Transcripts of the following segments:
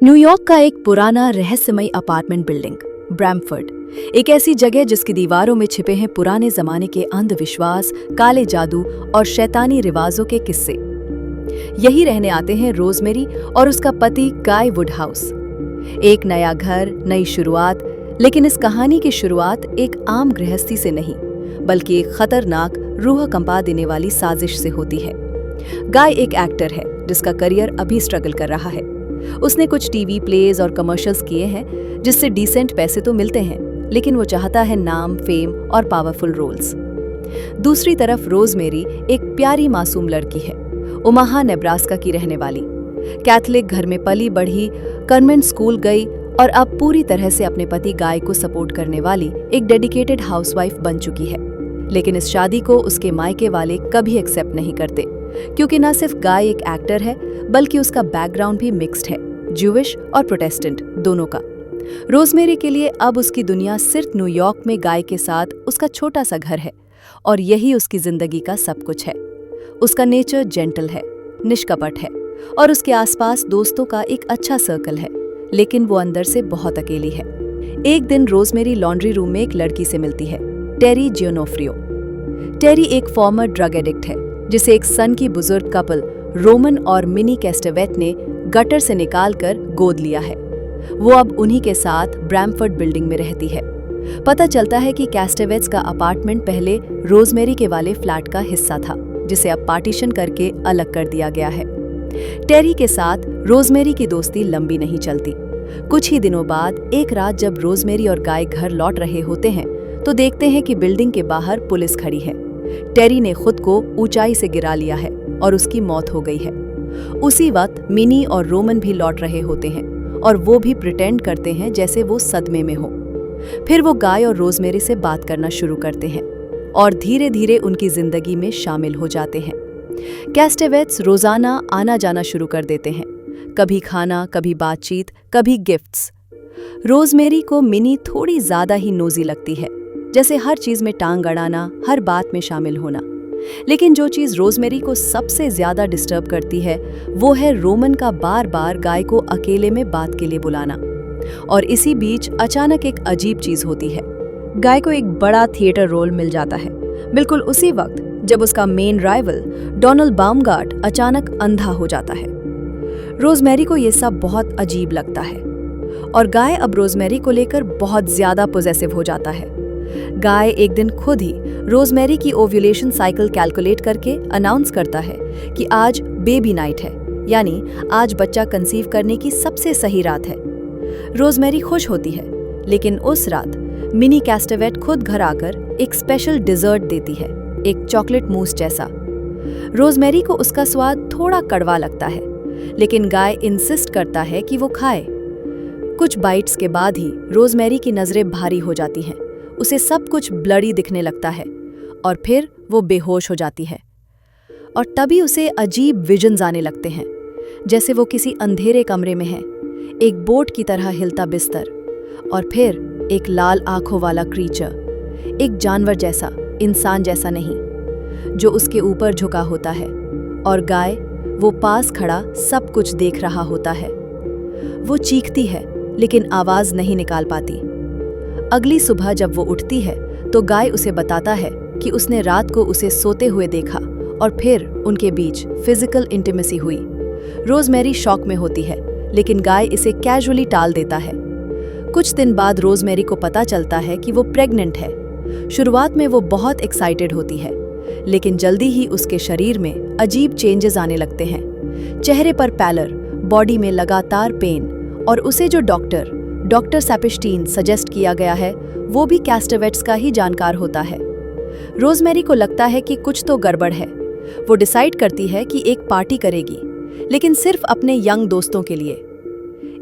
New York का एक पुराना रहस्यमय अपार्टमेंट बिल्डिंग ब्रैमफर्ड, एक ऐसी जगह जिसकी दीवारों में छिपे हैं पुराने जमाने के अंधविश्वास, काले जादू और शैतानी रिवाजों के किस्से। यही रहने आते हैं रोजमेरी और उसका पति गाय वुडहाउस। एक नया घर, नई शुरुआत, लेकिन इस कहानी की शुरुआत एक आम गृहस्थी से नहीं, बल्कि एक खतरनाक, रूह कंपा देने वाली साजिश से होती है। गाय एक एक्टर है जिसका करियर अभी स्ट्रगल कर रहा है। उसने कुछ टीवी प्लेज और कमर्शियल्स किए हैं जिससे डिसेंट पैसे तो मिलते हैं, लेकिन वो चाहता है नाम, फेम और पावरफुल रोल्स। दूसरी तरफ रोजमेरी एक प्यारी मासूम लड़की है, ओमाहा नेब्रास्का की रहने वाली। कैथोलिक घर में पली बढ़ी, कन्वेंट स्कूल गई और अब पूरी तरह से अपने पति गाय को सपोर्ट करने वाली एक डेडिकेटेड हाउसवाइफ बन चुकी है। लेकिन इस शादी को उसके मायके वाले कभी एक्सेप्ट नहीं करते, क्योंकि न सिर्फ गाय एक एक्टर है, बल्कि उसका बैकग्राउंड भी मिक्स्ड है, ज्यूइश और प्रोटेस्टेंट दोनों का। रोजमेरी के लिए अब उसकी दुनिया सिर्फ न्यूयॉर्क में गाय के साथ उसका छोटा सा घर है, और यही उसकी जिंदगी का सब कुछ है। उसका नेचर जेंटल है, निष्कपट है, और उसके आसपास दोस्तों का एक अच्छा सर्कल है, लेकिन वो अंदर से बहुत अकेली है। एक दिन रोजमेरी लॉन्ड्री रूम में एक लड़की से मिलती है, टेरी जियोनोफ्रियो। टेरी एक फॉर्मर ड्रग एडिक्ट है, जिसे एक सन की बुजुर्ग कपल रोमन और मिनी कैस्टेवेट ने गटर से निकालकर गोद लिया है। वो अब उन्हीं के साथ ब्रैमफर्ड बिल्डिंग में रहती है। पता चलता है कि कैस्टेवेट्स का अपार्टमेंट पहले रोजमेरी के वाले फ्लैट का हिस्सा था, जिसे अब पार्टीशन करके अलग कर दिया गया है। टेरी के साथ रोजमेरी की दोस्ती लंबी नहीं चलती। कुछ ही दिनों बाद एक रात जब रोजमेरी और गाय घर लौट रहे होते हैं, तो देखते हैं कि बिल्डिंग के बाहर पुलिस खड़ी है। टेरी ने खुद को ऊंचाई से गिरा लिया है और उसकी मौत हो गई है। उसी वक्त मिनी और रोमन भी लौट रहे होते हैं, और वो भी प्रिटेंड करते हैं जैसे वो सदमे में हो। फिर वो गाय और रोजमेरी से बात करना शुरू करते हैं और धीरे धीरे उनकी जिंदगी में शामिल हो जाते हैं। कैस्टेवेट्स रोजाना आना जाना शुरू कर देते हैं, कभी खाना, कभी बातचीत, कभी गिफ्ट्स। रोजमेरी को मिनी थोड़ी ज्यादा ही नोजी लगती है, जैसे हर चीज में टांग अड़ाना, हर बात में शामिल होना। लेकिन जो चीज रोजमेरी को सबसे ज्यादा डिस्टर्ब करती है, वो है रोमन का बार बार गाय को अकेले में बात के लिए बुलाना। और इसी बीच अचानक एक अजीब चीज होती है। गाय को एक बड़ा थिएटर रोल मिल जाता है, बिल्कुल उसी वक्त जब उसका मेन राइवल डोनाल्ड बाउमगार्ट अचानक अंधा हो जाता है। रोजमेरी को ये सब बहुत अजीब लगता है, और गाय अब रोजमेरी को लेकर बहुत ज्यादा पॉसेसिव हो जाता है। गाय एक दिन खुद ही रोजमेरी की ओव्यूलेशन साइकिल कैलकुलेट करके अनाउंस करता है कि आज बेबी नाइट है, यानी आज बच्चा कंसीव करने की सबसे सही रात है। रोजमेरी खुश होती है, लेकिन उस रात मिनी कैस्टेवेट खुद घर आकर एक स्पेशल डिजर्ट देती है, एक चॉकलेट मूस जैसा। रोजमेरी को उसका स्वाद थोड़ा कड़वा लगता है, लेकिन गाय इंसिस्ट करता है कि वो खाए। कुछ बाइट्स के बाद ही रोजमेरी की नजरें भारी हो जाती हैं, उसे सब कुछ ब्लडी दिखने लगता है, और फिर वो बेहोश हो जाती है। और तभी उसे अजीब विजन्स आने लगते हैं, जैसे वो किसी अंधेरे कमरे में है, एक बोट की तरह हिलता बिस्तर, और फिर एक लाल आंखों वाला क्रीचर, एक जानवर जैसा, इंसान जैसा नहीं, जो उसके ऊपर झुका होता है, और गाय वो पास खड़ा सब कुछ देख रहा होता है। वो चीखती है, लेकिन आवाज नहीं निकाल पाती। अगली सुबह जब वो उठती है, तो गाय उसे बताता है कि उसने रात को उसे सोते हुए देखा, और फिर उनके बीच फिजिकल इंटीमेसी हुई। रोजमेरी शॉक में होती है, लेकिन गाय इसे कैजुअली टाल देता है। कुछ दिन बाद रोजमेरी को पता चलता है कि वो प्रेग्नेंट है। शुरुआत में वो बहुत एक्साइटेड होती है, लेकिन जल्दी ही उसके शरीर में अजीब चेंजेस आने लगते हैं। चेहरे पर पैलर, बॉडी में लगातार पेन, और उसे जो डॉक्टर सैपिस्टीन सजेस्ट किया गया है, वो भी कैस्टेवेट्स का ही जानकार होता है। रोजमेरी को लगता है कि कुछ तो गड़बड़ है। वो डिसाइड करती है कि एक पार्टी करेगी, लेकिन सिर्फ अपने यंग दोस्तों के लिए।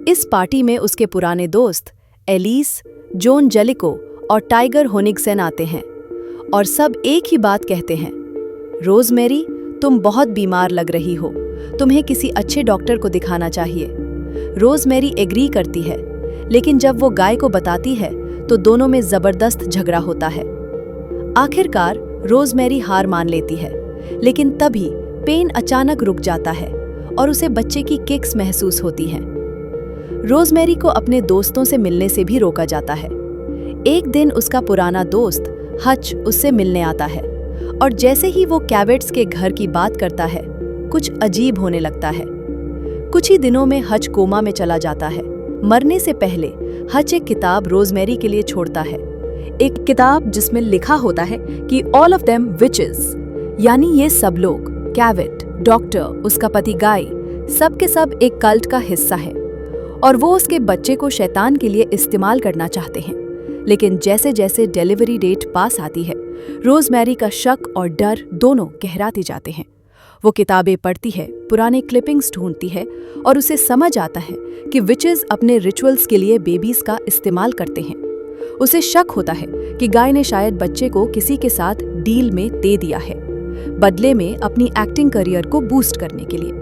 इस पार्टी में उसके पुराने दोस्त एलिस, जोन जेलिको और टाइगर होनिगसेन आते हैं, और सब एक ही बात कहते हैं, रोजमेरी, तुम बहुत बीमार लग रही हो, तुम्हें किसी अच्छे डॉक्टर को दिखाना चाहिए। रोजमेरी एग्री करती है, लेकिन जब वो गाय को बताती है, तो दोनों में जबरदस्त झगड़ा होता है। आखिरकार रोजमेरी हार मान लेती है, लेकिन तभी पेन अचानक रुक जाता है और उसे बच्चे की किक्स महसूस होती हैं। रोजमेरी को अपने दोस्तों से मिलने से भी रोका जाता है। एक दिन उसका पुराना दोस्त हच उससे मिलने आता है और जैसे ही वो कैवेट्स के घर की बात करता है, कुछ अजीब होने लगता है। कुछ ही दिनों में हच कोमा में चला जाता है। मरने से पहले हच एक किताब रोजमेरी के लिए छोड़ता है, एक किताब जिसमें लिखा होता है कि ऑल ऑफ देम विचेस, यानी ये सब लोग, कैवेट, डॉक्टर, उसका पति गाय, सब के सब एक कल्ट का हिस्सा है और वो उसके बच्चे को शैतान के लिए इस्तेमाल करना चाहते हैं। लेकिन जैसे जैसे डिलीवरी डेट पास आती है, रोजमेरी का शक और डर दोनों गहराते जाते हैं। वो किताबें पढ़ती है, पुराने क्लिपिंग्स ढूंढती है और उसे समझ आता है कि विचेस अपने रिचुअल्स के लिए बेबीज का इस्तेमाल करते हैं। उसे शक होता है कि गाय ने शायद बच्चे को किसी के साथ डील में दे दिया है, बदले में अपनी एक्टिंग करियर को बूस्ट करने के लिए।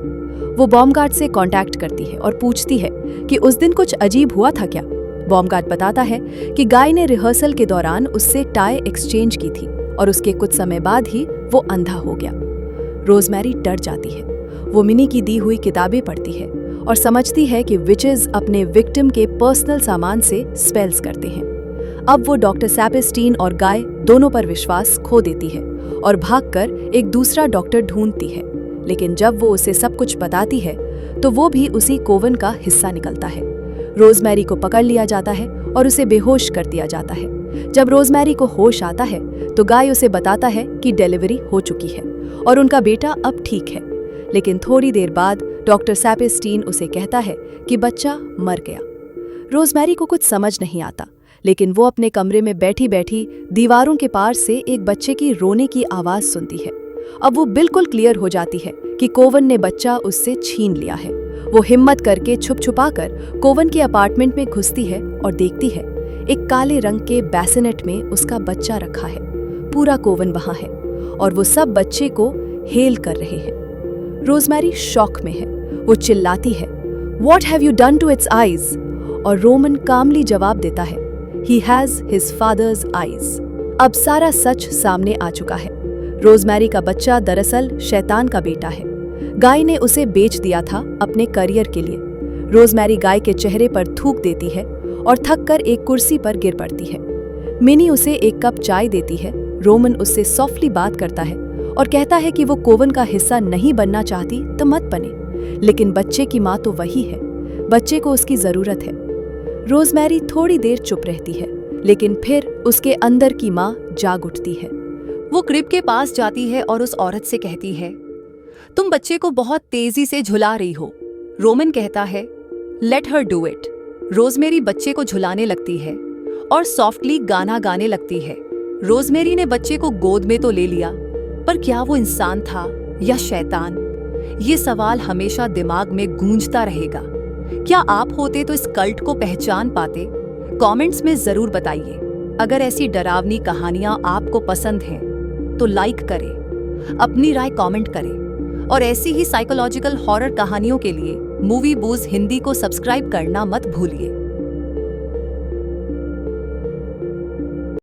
वो बॉमगार्ड से कांटेक्ट करती है और पूछती है कि उस दिन कुछ अजीब हुआ था क्या। बॉमगार्ड बताता है कि गाय ने रिहर्सल के दौरान उससे टाई एक्सचेंज की थी और उसके कुछ समय बाद ही वो अंधा हो गया। रोजमेरी डर जाती है। वो मिनी की दी हुई किताबें पढ़ती है और समझती है कि विचेस अपने विक्टिम के पर्सनल सामान से स्पेल्स करते हैं। अब वो डॉक्टर सैपेस्टीन और गाय दोनों पर विश्वास खो देती है और भागकर एक दूसरा डॉक्टर ढूंढती है। लेकिन जब वो उसे सब कुछ बताती है तो वो भी उसी कोवन का हिस्सा निकलता है। रोजमेरी को पकड़ लिया जाता है और उसे बेहोश कर दिया जाता है। जब रोजमेरी को होश आता है तो गाय उसे बताता है कि डिलीवरी हो चुकी है और उनका बेटा अब ठीक है। लेकिन थोड़ी देर बाद डॉक्टर सैपेस्टीन उसे कहता है कि बच्चा मर गया। रोजमेरी को कुछ समझ नहीं आता, लेकिन वो अपने कमरे में बैठी बैठी दीवारों के पार से एक बच्चे की रोने की आवाज सुनती है। अब वो बिल्कुल क्लियर हो जाती है कि कोवन ने बच्चा उससे छीन लिया है। वो हिम्मत करके छुप छुपाकर कोवन के अपार्टमेंट में घुसती है और देखती है एक काले रंग के बैसिनेट में उसका बच्चा रखा है। पूरा कोवन वहां है और वो सब बच्चे को हेल कर रहे हैं। रोजमेरी शॉक में है। वो चिल्लाती है, "What have you done to its eyes?" और रोमन कामली जवाब देता है, "He has his father's eyes." अब सारा सच सामने आ चुका है। रोजमेरी का बच्चा दरअसल शैतान का बेटा है। गाय ने उसे बेच दिया था अपने करियर के लिए। रोजमेरी गाय के चेहरे पर थूक देती है और थककर एक कुर्सी पर गिर पड़ती है। मिनी उसे एक कप चाय देती है। रोमन उससे सॉफ्टली बात करता है और कहता है कि वो कोवन का हिस्सा नहीं बनना चाहती तो मत बने, लेकिन बच्चे की माँ तो वही है, बच्चे को उसकी जरूरत है। रोजमेरी थोड़ी देर चुप रहती है, लेकिन फिर उसके अंदर की माँ जाग उठती है। वो क्रिब के पास जाती है और उस औरत से कहती है, "तुम बच्चे को बहुत तेजी से झुला रही हो।" रोमन कहता है, "let her do it." Rosemary बच्चे को झुलाने लगती है और सॉफ्टली गाना गाने लगती है। रोजमेरी ने बच्चे को गोद में तो ले लिया, पर क्या वो इंसान था या शैतान? ये सवाल हमेशा दिमाग में गूंजता रहेगा। क्या आप होते तो इस कल्ट को पहचान पाते? कमेंट्स में जरूर बताइए। अगर ऐसी डरावनी कहानियां आपको पसंद हैं तो लाइक करें, अपनी राय कमेंट करें और ऐसी ही साइकोलॉजिकल हॉरर कहानियों के लिए मूवी बूज हिंदी को सब्सक्राइब करना मत भूलिए।